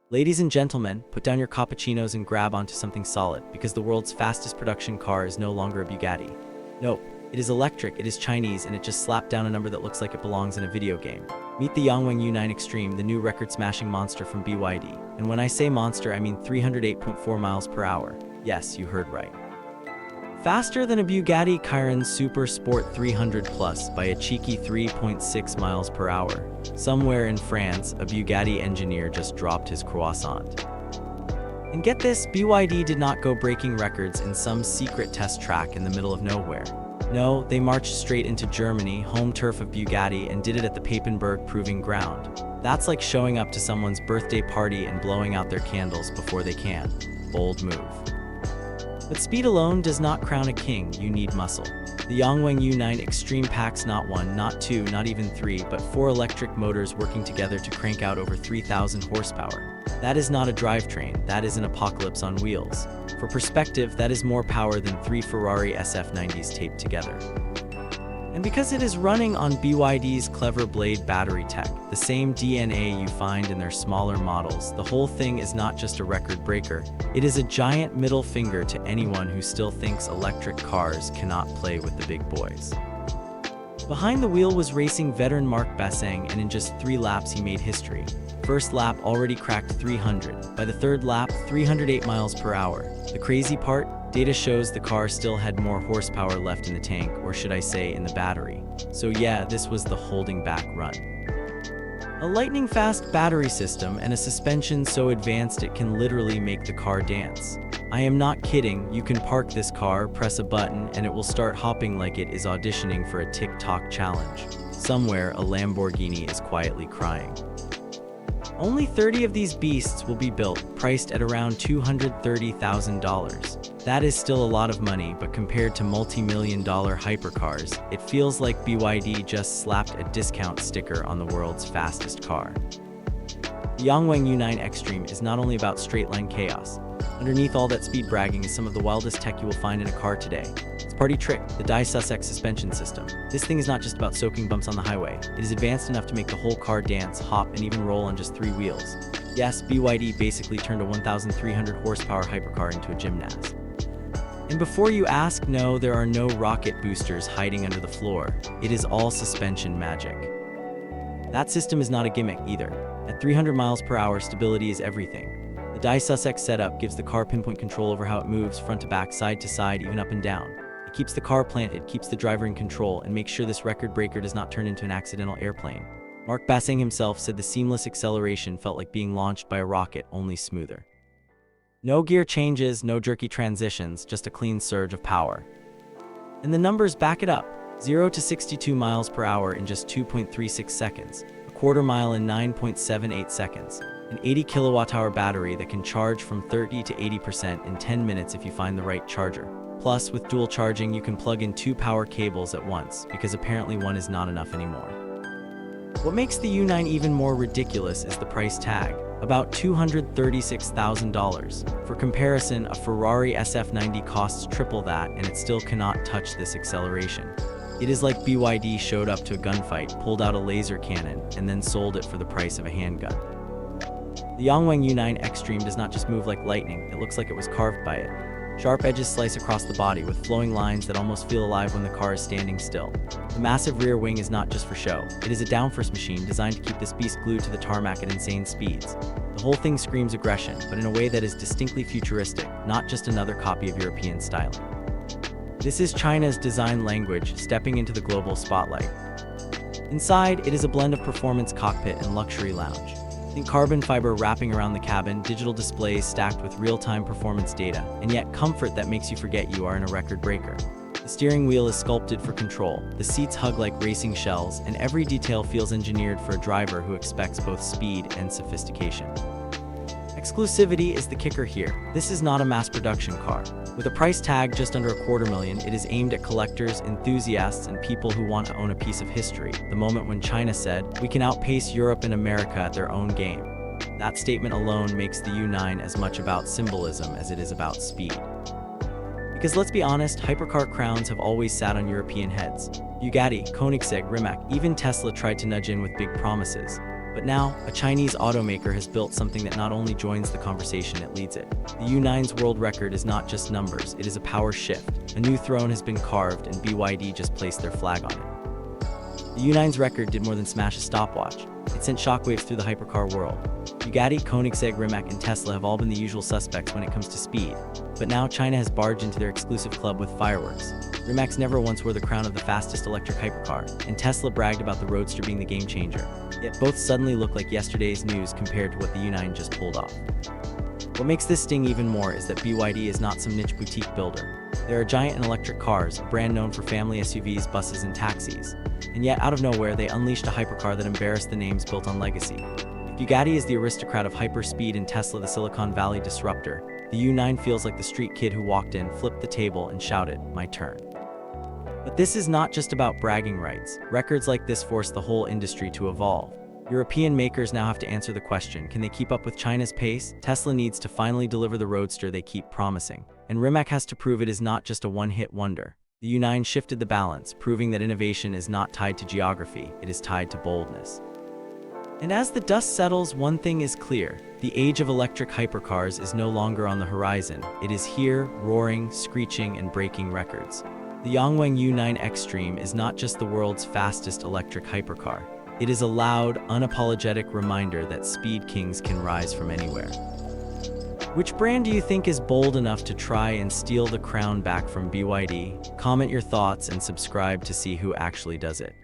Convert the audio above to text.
Ladies and gentlemen, put down your cappuccinos and grab onto something solid, because the world's fastest production car is no longer a Bugatti. Nope, it is electric, it is Chinese, and it just slapped down a number that looks like it belongs in a video game. Meet the Yangwang U9 Xtreme, the new record-smashing monster from BYD. And when I say monster, I mean 308.4 miles per hour. Yes, you heard right. Faster than a Bugatti Chiron Super Sport 300 Plus by a cheeky 3.6 miles per hour. Somewhere in France, a Bugatti engineer just dropped his croissant. And get this, BYD did not go breaking records in some secret test track in the middle of nowhere. No, they marched straight into Germany, home turf of Bugatti, and did it at the Papenburg Proving Ground. That's like showing up to someone's birthday party and blowing out their candles before they can. Bold move. But speed alone does not crown a king, you need muscle. The Yangwang U9 Xtreme packs not one, not two, not even three, but four electric motors working together to crank out over 3,000 horsepower. That is not a drivetrain, that is an apocalypse on wheels. For perspective, that is more power than 3 Ferrari SF90s taped together. And because it is running on BYD's clever blade battery tech, the same DNA you find in their smaller models, the whole thing is not just a record breaker, it is a giant middle finger to anyone who still thinks electric cars cannot play with the big boys. Behind the wheel was racing veteran Marc Basseng, and in just 3 laps he made history. First lap already cracked 300, by the third lap 308 miles per hour. The crazy part? Data shows the car still had more horsepower left in the tank, or should I say in the battery. So yeah, this was the holding back run. A lightning-fast battery system and a suspension so advanced it can literally make the car dance. I am not kidding, you can park this car, press a button, and it will start hopping like it is auditioning for a TikTok challenge. Somewhere, a Lamborghini is quietly crying. Only 30 of these beasts will be built, priced at around $230,000. That is still a lot of money, but compared to multi-million-dollar hypercars, it feels like BYD just slapped a discount sticker on the world's fastest car. The Yangwang U9 Xtreme is not only about straight-line chaos. Underneath all that speed bragging is some of the wildest tech you will find in a car today. Its party trick, the DiSus-X suspension system. This thing is not just about soaking bumps on the highway. It is advanced enough to make the whole car dance, hop, and even roll on just 3 wheels. Yes, BYD basically turned a 1,300 horsepower hypercar into a gymnast. And before you ask, no, there are no rocket boosters hiding under the floor. It is all suspension magic. That system is not a gimmick either. At 300 miles per hour, stability is everything. The DiSus-X setup gives the car pinpoint control over how it moves, front to back, side to side, even up and down. It keeps the car planted, keeps the driver in control, and makes sure this record breaker does not turn into an accidental airplane. Marc Basseng himself said the seamless acceleration felt like being launched by a rocket, only smoother. No gear changes, no jerky transitions, just a clean surge of power. And the numbers back it up. 0 to 62 miles per hour in just 2.36 seconds, a quarter mile in 9.78 seconds, an 80 kilowatt-hour battery that can charge from 30 to 80% in 10 minutes if you find the right charger. Plus, with dual charging, you can plug in 2 power cables at once, because apparently one is not enough anymore. What makes the U9 even more ridiculous is the price tag, about $236,000. For comparison, a Ferrari SF90 costs triple that, and it still cannot touch this acceleration. It is like BYD showed up to a gunfight, pulled out a laser cannon, and then sold it for the price of a handgun. The Yangwang U9 Xtreme does not just move like lightning, it looks like it was carved by it. Sharp edges slice across the body with flowing lines that almost feel alive when the car is standing still. The massive rear wing is not just for show, it is a downforce machine designed to keep this beast glued to the tarmac at insane speeds. The whole thing screams aggression, but in a way that is distinctly futuristic, not just another copy of European styling. This is China's design language stepping into the global spotlight. Inside, it is a blend of performance cockpit and luxury lounge. Think carbon fiber wrapping around the cabin, digital displays stacked with real-time performance data, and yet comfort that makes you forget you are in a record breaker. The steering wheel is sculpted for control, the seats hug like racing shells, and every detail feels engineered for a driver who expects both speed and sophistication. Exclusivity is the kicker here. This is not a mass production car. With a price tag just under $250,000, it is aimed at collectors, enthusiasts, and people who want to own a piece of history. The moment when China said, "We can outpace Europe and America at their own game." That statement alone makes the U9 as much about symbolism as it is about speed. Because let's be honest, hypercar crowns have always sat on European heads. Bugatti, Koenigsegg, Rimac, even Tesla tried to nudge in with big promises. But now, a Chinese automaker has built something that not only joins the conversation, it leads it. The U9's world record is not just numbers, it is a power shift. A new throne has been carved and BYD just placed their flag on it. The U9's record did more than smash a stopwatch. It sent shockwaves through the hypercar world. Bugatti, Koenigsegg, Rimac, and Tesla have all been the usual suspects when it comes to speed. But now China has barged into their exclusive club with fireworks. Rimac never once wore the crown of the fastest electric hypercar, and Tesla bragged about the Roadster being the game changer. Yet both suddenly look like yesterday's news compared to what the U9 just pulled off. What makes this sting even more is that BYD is not some niche boutique builder. They are giant in electric cars, a brand known for family SUVs, buses, and taxis. And yet, out of nowhere, they unleashed a hypercar that embarrassed the names built on legacy. If Bugatti is the aristocrat of hyperspeed and Tesla the Silicon Valley disruptor, the U9 feels like the street kid who walked in, flipped the table, and shouted, "My turn." But this is not just about bragging rights. Records like this force the whole industry to evolve. European makers now have to answer the question, can they keep up with China's pace? Tesla needs to finally deliver the Roadster they keep promising. And Rimac has to prove it is not just a one-hit wonder. The U9 shifted the balance, proving that innovation is not tied to geography, it is tied to boldness. And as the dust settles, one thing is clear. The age of electric hypercars is no longer on the horizon. It is here, roaring, screeching, and breaking records. The Yangwang U9 Xtreme is not just the world's fastest electric hypercar. It is a loud, unapologetic reminder that speed kings can rise from anywhere. Which brand do you think is bold enough to try and steal the crown back from BYD? Comment your thoughts and subscribe to see who actually does it.